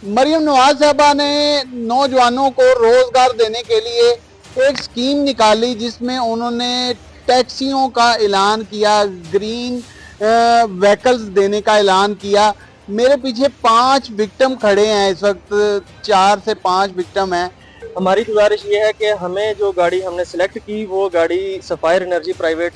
मरियम नवाज साहबा ने नौजवानों को रोजगार देने के लिए एक स्कीम निकाली जिसमें उन्होंने टैक्सियों का ऐलान किया, ग्रीन व्हीकल्स देने का ऐलान किया। मेरे पीछे 5 विक्टिम खड़े हैं, इस वक्त 4 से 5 विक्टिम हैं। हमारी गुजारिश ये है कि हमें जो गाड़ी हमने सिलेक्ट की वो गाड़ी सफ़ायर एनर्जी प्राइवेट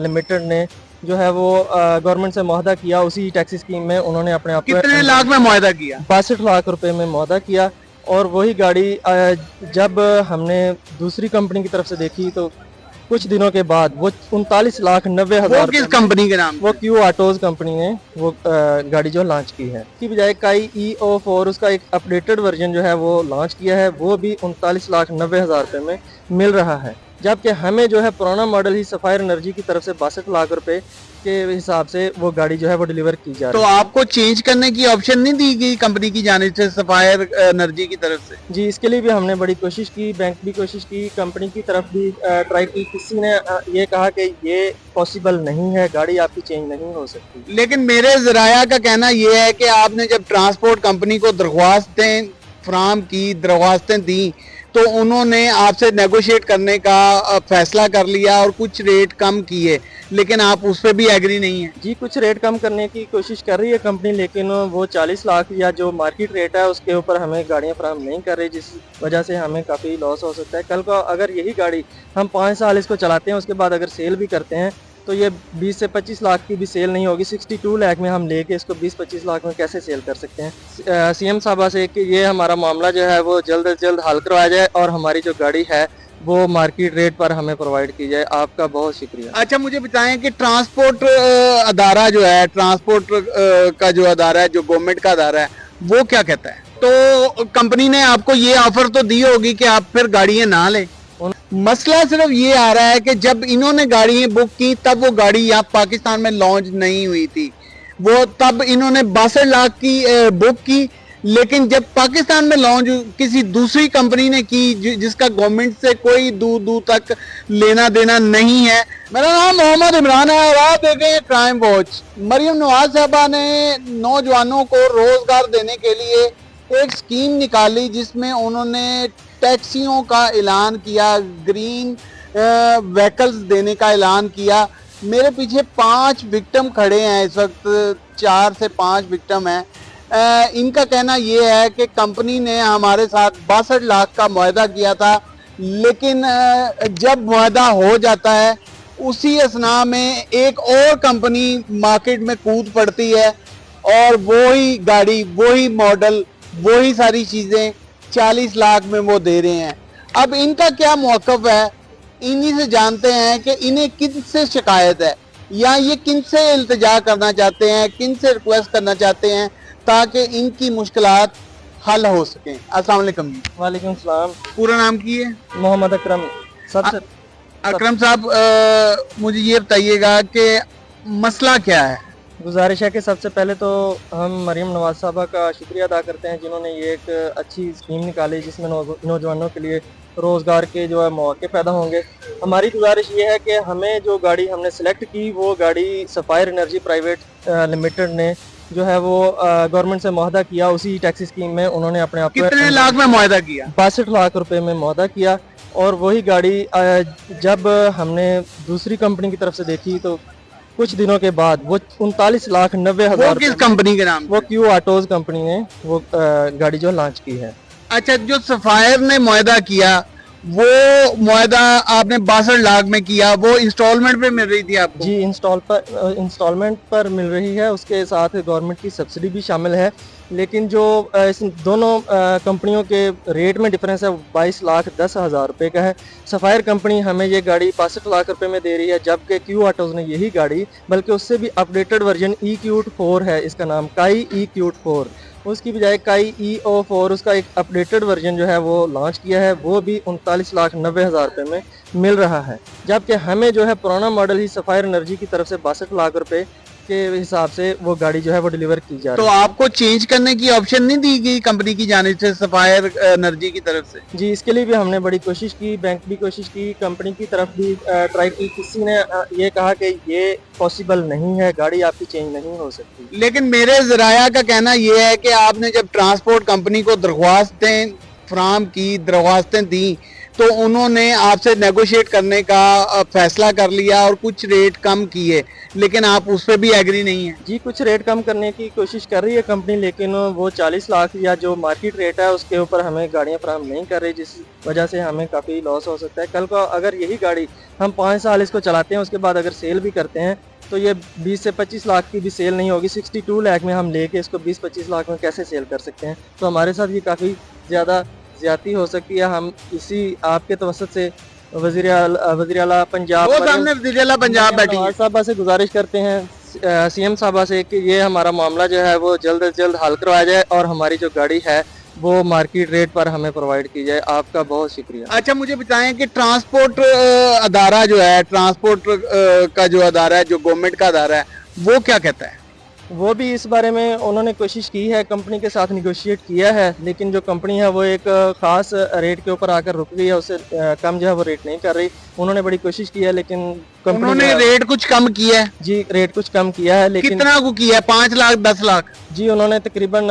लिमिटेड ने जो है वो गवर्नमेंट से मुआहदा किया। उसी टैक्सी स्कीम में उन्होंने अपने आप कितने लाख में मुआहदा किया? 62 लाख रुपए में मुआहदा किया। और वही गाड़ी जब हमने दूसरी कंपनी की तरफ से देखी तो कुछ दिनों के बाद वो 39,90,000 किस कंपनी के नाम? वो क्यू ऑटोज कंपनी ने वो गाड़ी जो लॉन्च की है। इसकी बजाय काई EO4 उसका एक अपडेटेड वर्जन जो है वो लॉन्च किया है, वो भी 39,90,000 रुपए में मिल रहा है। जबकि हमें जो है पुराना मॉडल ही सफ़ायर एनर्जी की तरफ से 62 लाख रुपए के हिसाब से वो गाड़ी जो है वो डिलीवर की जा रही है। तो आपको चेंज करने की ऑप्शन नहीं दी गई कंपनी की जानिब से, सफ़ायर एनर्जी की तरफ से? जी, इसके लिए भी हमने बड़ी कोशिश की, बैंक भी कोशिश की, कंपनी की तरफ भी ट्राई की। किसी ने ये कहा कि ये पॉसिबल नहीं है, गाड़ी आपकी चेंज नहीं हो सकती। लेकिन मेरे ज़राया का कहना यह है कि आपने जब ट्रांसपोर्ट कंपनी को दरख्वास्तें फराहम की, दरख्वास्तें दी, तो उन्होंने आपसे नेगोशिएट करने का फैसला कर लिया और कुछ रेट कम किए, लेकिन आप उस पर भी एग्री नहीं है? जी, कुछ रेट कम करने की कोशिश कर रही है कंपनी, लेकिन वो 40 लाख या जो मार्केट रेट है उसके ऊपर हमें गाड़ियां फराहम नहीं कर रही, जिस वजह से हमें काफ़ी लॉस हो सकता है। कल को अगर यही गाड़ी हम 5 साल इसको चलाते हैं, उसके बाद अगर सेल भी करते हैं तो ये 20 से 25 लाख की भी सेल नहीं होगी। 62 लाख में हम लेके इसको 20-25 लाख में कैसे सेल कर सकते हैं? CM साहबा से कि ये हमारा मामला जो है वो जल्द से जल्द हल करवाया जाए और हमारी जो गाड़ी है वो मार्केट रेट पर हमें प्रोवाइड की जाए। आपका बहुत शुक्रिया। अच्छा, मुझे बताएं कि ट्रांसपोर्ट अदारा जो है, ट्रांसपोर्ट का जो अदारा है, जो गवर्नमेंट का अदारा है, वो क्या कहता है? तो कंपनी ने आपको ये ऑफर तो दी होगी कि आप फिर गाड़ियां ना लें। मसला सिर्फ ये आ रहा है कि जब इन्होंने गाड़ियां बुक की तब वो गाड़ी यहाँ पाकिस्तान में लॉन्च नहीं हुई थी। वो तब इन्होंने 62 लाख की बुक की, लेकिन जब पाकिस्तान में लॉन्च किसी दूसरी कंपनी ने की जिसका गवर्नमेंट से कोई दूर दूर तक लेना देना नहीं है। मेरा नाम मोहम्मद इमरान है और आप देख रहे हैं क्राइम वॉच। मरियम नवाज साहबा ने नौजवानों को रोजगार देने के लिए एक स्कीम निकाली जिसमें उन्होंने टैक्सियों का ऐलान किया, ग्रीन व्हीकल्स देने का ऐलान किया। मेरे पीछे 5 विक्टिम खड़े हैं, इस वक्त 4 से 5 विक्टिम हैं। इनका कहना ये है कि कंपनी ने हमारे साथ 62 लाख का मुआहदा किया था, लेकिन जब मुआहदा हो जाता है उसी असना में एक और कंपनी मार्केट में कूद पड़ती है और वही गाड़ी, वही मॉडल, वही सारी चीज़ें 40 लाख में वो दे रहे हैं। अब इनका क्या मौक़िफ़ है, इन्हीं से जानते हैं कि इन्हें किन से शिकायत है या ये किन से इल्तिजा करना चाहते हैं, किन से रिक्वेस्ट करना चाहते हैं ताकि इनकी मुश्किलात हल हो सकें। अस्सलाम वालेकुम। वालेकुम सलाम। पूरा नाम की है? मोहम्मद अकरम। सबसे अकरम साहब, मुझे ये बताइएगा कि मसला क्या है? गुजारिश है कि सबसे पहले तो हम मरियम नवाज साहबा का शुक्रिया अदा करते हैं जिन्होंने ये एक अच्छी स्कीम निकाली जिसमें नौजवानों के लिए रोज़गार के जो है मौके पैदा होंगे। हमारी गुजारिश ये है कि हमें जो गाड़ी हमने सेलेक्ट की वो गाड़ी सफ़ायर एनर्जी प्राइवेट लिमिटेड ने जो है वो गवर्नमेंट से मुआहदा किया। उसी टैक्सी स्कीम में उन्होंने अपने आप कितने लाख में मुआहदा किया? 62 लाख रुपए में मुआहदा किया। और वही गाड़ी जब हमने दूसरी कंपनी की तरफ से देखी तो कुछ दिनों के बाद वो 39,90,000 किस कंपनी के नाम? वो क्यू ऑटोज कंपनी ने वो गाड़ी जो लॉन्च की है। अच्छा, जो सफ़ायर ने मुआहदा किया वो मुआहदा आपने 62 लाख में किया, वो इंस्टॉलमेंट पे मिल रही थी आपको? जी, इंस्टॉलमेंट पर मिल रही है, उसके साथ गवर्नमेंट की सब्सिडी भी शामिल है। लेकिन जो इस दोनों कंपनियों के रेट में डिफरेंस है 22,10,000 रुपये का है। सफ़ायर कंपनी हमें ये गाड़ी 62 लाख रुपए में दे रही है, जबकि क्यू ऑटोज़ ने यही गाड़ी बल्कि उससे भी अपडेटेड वर्जन EQ4 है, इसका नाम काई EQ4, उसकी बजाय काई EO4 उसका एक अपडेटेड वर्जन जो है वो लॉन्च किया है, वो भी 39,90,000 रुपये में मिल रहा है। जबकि हमें जो है पुराना मॉडल ही सफ़ायर एनर्जी की तरफ से 62 लाख रुपए के हिसाब से वो गाड़ी जो है वो डिलीवर की जा तो रही है। आपको चेंज करने की ऑप्शन नहीं दी गई कंपनी की जानिब से, सफायर एनर्जी की तरफ से? जी, इसके लिए भी हमने बड़ी कोशिश की, बैंक भी कोशिश की, कंपनी की तरफ भी ट्राई की। किसी ने ये कहा कि ये पॉसिबल नहीं है, गाड़ी आपकी चेंज नहीं हो सकती। लेकिन मेरे ज़राया का कहना यह है कि आपने जब ट्रांसपोर्ट कंपनी को दरख्वास्तें दी तो उन्होंने आपसे नेगोशिएट करने का फैसला कर लिया और कुछ रेट कम किए, लेकिन आप उस पर भी एग्री नहीं है। जी, कुछ रेट कम करने की कोशिश कर रही है कंपनी, लेकिन वो 40 लाख या जो मार्केट रेट है उसके ऊपर हमें गाड़ियां फराहम नहीं कर रही, जिस वजह से हमें काफ़ी लॉस हो सकता है। कल को अगर यही गाड़ी हम 5 साल इसको चलाते हैं, उसके बाद अगर सेल भी करते हैं तो ये 20 से 25 लाख की भी सेल नहीं होगी। 62 लाख में हम लेके इसको 20-25 लाख में कैसे सेल कर सकते हैं? तो हमारे साथ ये काफ़ी ज़्यादा ज्यादती हो सकती है। हम इसी आपके तवसत से वज़ीर आला पंजाब वो सामने वज़ीर आला पंजाब बैठी है। साहबा से गुजारिश करते हैं, सीएम साहबा से, कि ये हमारा मामला जो है वो जल्द से जल्द हल करवाया जाए और हमारी जो गाड़ी है वो मार्केट रेट पर हमें प्रोवाइड की जाए। आपका बहुत शुक्रिया। अच्छा, मुझे बताएं कि ट्रांसपोर्ट अदारा जो है, ट्रांसपोर्ट का जो अदारा है, जो गवर्नमेंट का अदारा है, वो क्या कहता है? वो भी इस बारे में उन्होंने कोशिश की है, कंपनी के साथ निगोशिएट किया है, लेकिन जो कंपनी है वो एक खास रेट के ऊपर आकर रुक गई है, उससे कम जो है वो रेट नहीं कर रही। उन्होंने बड़ी कोशिश की है, लेकिन उन्होंने रेट कुछ कम किया है? जी, रेट कुछ कम किया है, लेकिन कितना को किया है? 5 लाख, 10 लाख? जी, उन्होंने तकरीबन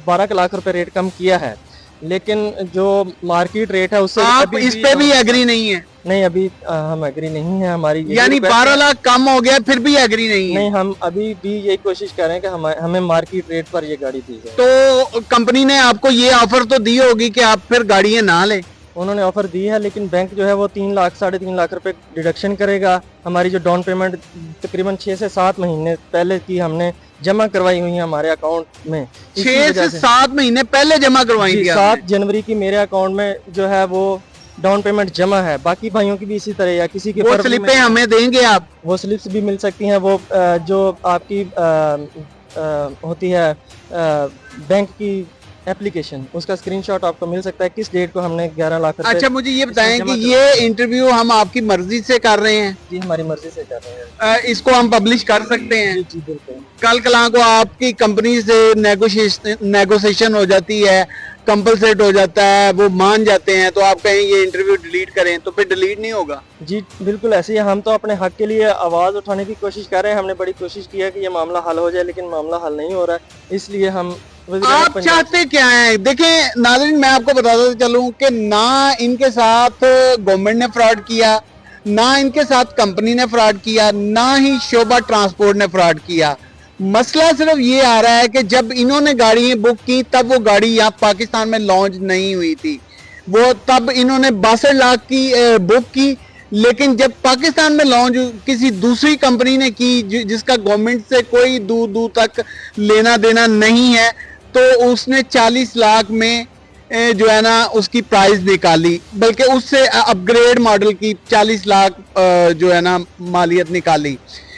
12 लाख रुपए रेट कम किया है, लेकिन जो मार्केट रेट है उससे आप इस पे भी एग्री नहीं है? नहीं, अभी हम एग्री नहीं है। हमारी यानी 12 लाख कम हो गया फिर भी एग्री नहीं है? नहीं, हम अभी भी यही कोशिश कर रहे हैं कि हमें मार्केट रेट पर ये गाड़ी दी जाए। तो कंपनी ने आपको ये ऑफर तो दी होगी कि आप फिर गाड़ियां ना लें? उन्होंने ऑफर दी है, लेकिन बैंक जो है वो 3 लाख 3.5 लाख रुपए डिडक्शन करेगा। हमारी जो डाउन पेमेंट तकरीबन 6 से 7 महीने पहले की हमने जमा करवाई हुई है हमारे अकाउंट में। 6 से 7 महीने पहले जमा करवाई थी? 7 जनवरी की मेरे अकाउंट में जो है वो डाउन पेमेंट जमा है। बाकी भाइयों की भी इसी तरह, या किसी के वो स्लिपें हमें देंगे आप? वो स्लिप्स भी मिल सकती हैं। वो जो आपकी होती है बैंक की एप्लीकेशन, उसका स्क्रीनशॉट आपको मिल सकता है किस डेट को हमने 11 लाख रुपए। अच्छा, मुझे ये बताएं कि ये इंटरव्यू हम आपकी मर्जी से कर रहे हैं? जी, हमारी मर्जी से कर रहे हैं। इसको हम पब्लिश कर सकते हैं? जी बिल्कुल। कल कला को आपकी कंपनी से नेगोशिएशन हो जाती है, कंपलसेट हो जाता है, वो मान जाते हैं, तो आप कहें ये इंटरव्यू डिलीट करें, तो फिर डिलीट नहीं होगा? जी बिल्कुल ऐसे ही। हम तो अपने हक के लिए आवाज़ उठाने की कोशिश कर रहे हैं। हमने बड़ी कोशिश की है कि ये मामला हल हो जाए, लेकिन मामला हल नहीं हो रहा है। इसलिए हम आप चाहते क्या हैं? देखें नाज़रीन, मैं आपको बताता चलूं कि ना इनके साथ गवर्नमेंट ने फ्रॉड किया, ना इनके साथ कंपनी ने फ्रॉड किया, ना ही शोभा ट्रांसपोर्ट ने फ्रॉड किया। मसला सिर्फ ये आ रहा है कि जब इन्होंने गाड़ियां बुक की तब वो गाड़ी यहाँ पाकिस्तान में लॉन्च नहीं हुई थी। वो तब इन्होंने 62 लाख की बुक की, लेकिन जब पाकिस्तान में लॉन्च किसी दूसरी कंपनी ने की जिसका गवर्नमेंट से कोई दूर दूर तक लेना देना नहीं है, तो उसने 40 लाख में जो है ना उसकी प्राइस निकाली, बल्कि उससे अपग्रेड मॉडल की 40 लाख जो है ना मालियत निकाली।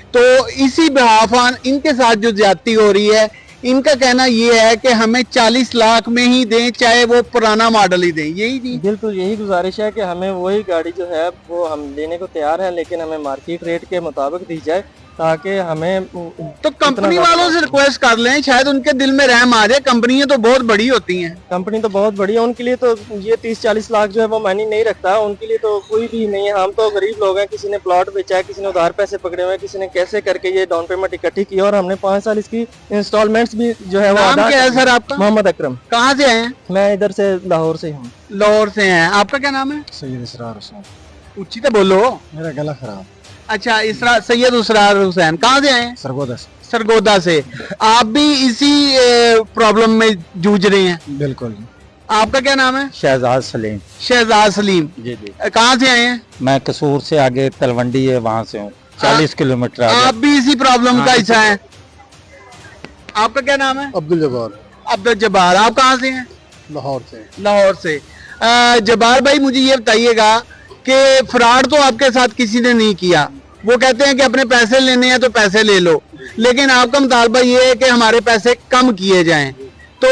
तो इसी बिहाफान इनके साथ जो ज्यादती हो रही है, इनका कहना ये है कि हमें 40 लाख में ही दें, चाहे वो पुराना मॉडल ही दें। यही थी बिल्कुल यही गुजारिश है कि हमें वही गाड़ी जो है वो हम लेने को तैयार हैं, लेकिन हमें मार्केट रेट के मुताबिक दी जाए, ताकि हमें तो कंपनी वालों से रिक्वेस्ट कर लें, शायद उनके दिल में रहम आ जाए। कंपनियां तो बहुत बड़ी होती हैं। कंपनी तो बहुत बड़ी है, उनके लिए तो ये 30-40 लाख जो है वो मायने नहीं रखता। उनके लिए तो कोई भी नहीं है। हम तो गरीब लोग हैं, किसी ने प्लॉट बेचा है, किसी ने उधार पैसे पकड़े हुए हैं, किसी ने कैसे करके ये डाउन पेमेंट इकट्ठी की, और हमने 5 साल इसकी इंस्टॉलमेंट्स भी जो है वो नाम क्या है सर आपका? मोहम्मद अकरम। कहाँ से आए हैं? मैं इधर से लाहौर से हूँ। लाहौर से हैं। आपका क्या नाम है? सैयद इसरार हुसैन। उच्ची तो बोलो। मेरा गला खराब। अच्छा, सैयद इसरार हुसैन। कहाँ से आए हैं? सरगोदा से। सरगोदा से। आप भी इसी प्रॉब्लम में जूझ रहे हैं? बिल्कुल। आपका क्या नाम है? शहजाद सलीम। शहजाद सलीम। जी जी। कहाँ से आए हैं? मैं कसूर से आगे तलवंडी है, वहाँ से हूँ, 40 किलोमीटर आगे। आप भी इसी प्रॉब्लम का हिस्सा हैं? आपका क्या नाम है? अब्दुल जब्बार। अब्दुल जब्बार। आप कहाँ से हैं? लाहौर से। लाहौर से। जब्बार भाई, मुझे ये बताइएगा कि फ्रॉड तो आपके साथ किसी ने नहीं किया। वो कहते हैं कि अपने पैसे लेने हैं तो पैसे ले लो, लेकिन आपका मुतालबा ये है कि हमारे पैसे कम किए जाएं। तो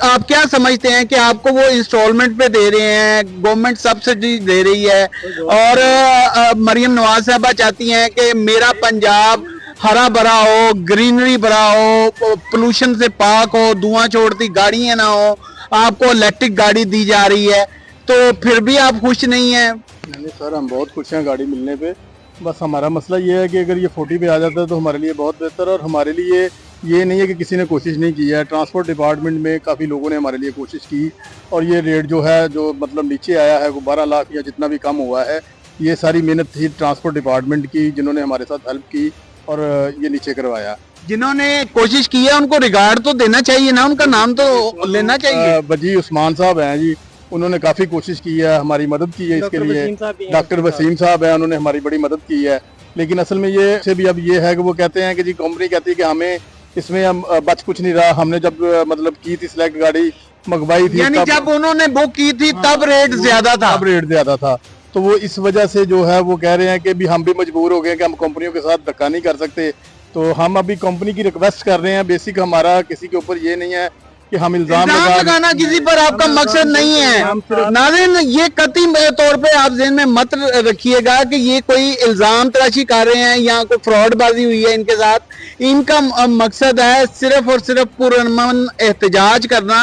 आप क्या समझते हैं कि आपको वो इंस्टॉलमेंट पे दे रहे हैं, गवर्नमेंट सब्सिडी दे रही है, और मरियम नवाज साहबा चाहती हैं कि मेरा पंजाब हरा भरा हो, ग्रीनरी भरा हो, पोल्यूशन से पाक हो, धुआं छोड़ती गाड़ियां ना हो, आपको इलेक्ट्रिक गाड़ी दी जा रही है, तो फिर भी आप खुश नहीं है? नहीं सर, हम बहुत खुश हैं गाड़ी मिलने पे। बस हमारा मसला ये है कि अगर ये 40 पे आ जाता है तो हमारे लिए बहुत बेहतर, और हमारे लिए ये नहीं है कि किसी ने कोशिश नहीं की है। ट्रांसपोर्ट डिपार्टमेंट में काफ़ी लोगों ने हमारे लिए कोशिश की, और ये रेट जो है जो मतलब नीचे आया है वो 12 लाख या जितना भी कम हुआ है, ये सारी मेहनत थी ट्रांसपोर्ट डिपार्टमेंट की, जिन्होंने हमारे साथ हेल्प की और ये नीचे करवाया। जिन्होंने कोशिश की है उनको रिगार्ड तो देना चाहिए ना, उनका नाम तो लेना चाहिए। वजी उस्मान साहब हैं जी, उन्होंने काफ़ी कोशिश की है, हमारी मदद की है इसके लिए। डॉक्टर वसीम साहब हैं, उन्होंने हमारी बड़ी मदद की है। लेकिन असल में ये से भी अब ये है कि वो कहते हैं कि जी कंपनी कहती है कि हमें इसमें हम बच कुछ नहीं रहा, हमने जब मतलब की थी सिलेक्ट गाड़ी मंगवाई थी, यानी जब उन्होंने बुक की थी तब रेट ज्यादा था। तब रेट ज्यादा था, तो वो इस वजह से जो है वो कह रहे हैं कि भी हम भी मजबूर हो गए कि हम कंपनियों के साथ धक्का नहीं कर सकते। तो हम अभी कंपनी की रिक्वेस्ट कर रहे हैं। बेसिक हमारा किसी के ऊपर ये नहीं है कि हम इल्जाम लगाना किसी पर आपका मकसद नहीं है। नाज़रीन, ये कतई तौर पे आप ज़हन में मत रखिएगा कि ये कोई इल्जाम तराशी कर रहे हैं या कोई फ्रॉडबाजी हुई है इनके साथ। इनका मकसद है सिर्फ और सिर्फ पुरअमन एहतजाज करना,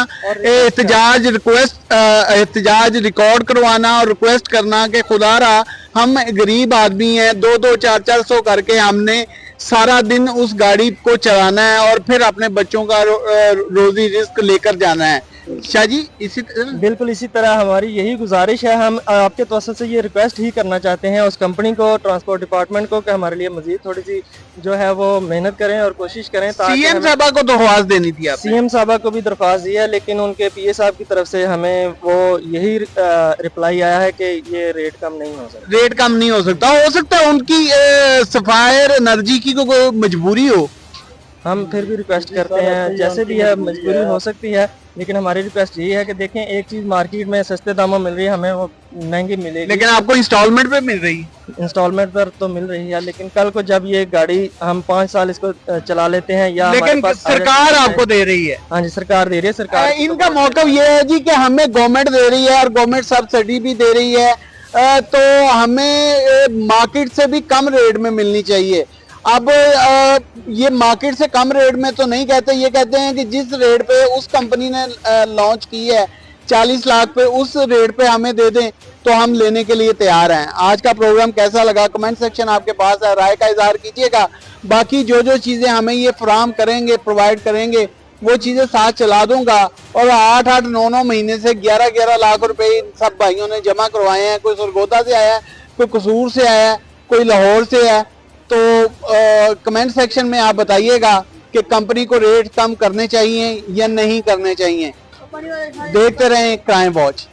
एहतजाज रिकॉर्ड करवाना और रिक्वेस्ट करना कि खुदारा हम गरीब आदमी हैं, 2-2, 4-400 करके हमने सारा दिन उस गाड़ी को चलाना है और फिर अपने बच्चों का रोजी रिस्क लेकर जाना है। शाह जी, इसी बिल्कुल इसी तरह हमारी यही गुजारिश है। हम आपके तवज्जुह से ये रिक्वेस्ट ही करना चाहते हैं उस कंपनी को, ट्रांसपोर्ट डिपार्टमेंट को, कि हमारे लिए मजीद थोड़ी सी जो है वो मेहनत करें और कोशिश करें। सीएम साहबा को दरख्वास्त देनी थी आपने? सीएम साहबा को भी दरख्वास्त दी है, लेकिन उनके पीए साहब की तरफ से हमें वो यही रिप्लाई आया है कि ये रेट कम नहीं हो सकता। रेट कम नहीं हो सकता है उनकी सफायर एनर्जी की कोई मजबूरी हो। हम फिर भी रिक्वेस्ट करते हैं, जैसे भी है मजबूरी हो सकती है, लेकिन हमारी रिक्वेस्ट यही है कि देखें एक चीज मार्केट में सस्ते दामों मिल रही है, हमें वो महंगी मिलेगी। लेकिन आपको इंस्टॉलमेंट पे मिल रही है? इंस्टॉलमेंट पर तो मिल रही है, लेकिन कल को जब ये गाड़ी हम 5 साल इसको चला लेते हैं या लेकिन सरकार आपको दे रही है। हाँ जी, सरकार दे रही है। सरकार इनका मौक़िफ़ ये है जी कि हमें गवर्नमेंट दे रही है और गवर्नमेंट सब्सिडी भी दे रही है, तो हमें मार्केट से भी कम रेट में मिलनी चाहिए। अब ये मार्केट से कम रेट में तो नहीं कहते, ये कहते हैं कि जिस रेट पे उस कंपनी ने लॉन्च की है 40 लाख पे, उस रेट पे हमें दे दें तो हम लेने के लिए तैयार हैं। आज का प्रोग्राम कैसा लगा कमेंट सेक्शन आपके पास है, राय का इजहार कीजिएगा। बाकी जो जो चीज़ें हमें ये फराहम करेंगे, प्रोवाइड करेंगे, वो चीज़ें साथ चला दूंगा। और 8-8, 9-9 महीने से 11-11 लाख रुपए इन सब भाइयों ने जमा करवाए हैं। कोई सरगोदा से आया है, कोई कसूर से आया है, कोई लाहौर से है। तो कमेंट सेक्शन में आप बताइएगा कि कंपनी को रेट कम करने चाहिए या नहीं करने चाहिए। देखते रहें क्राइम वॉच।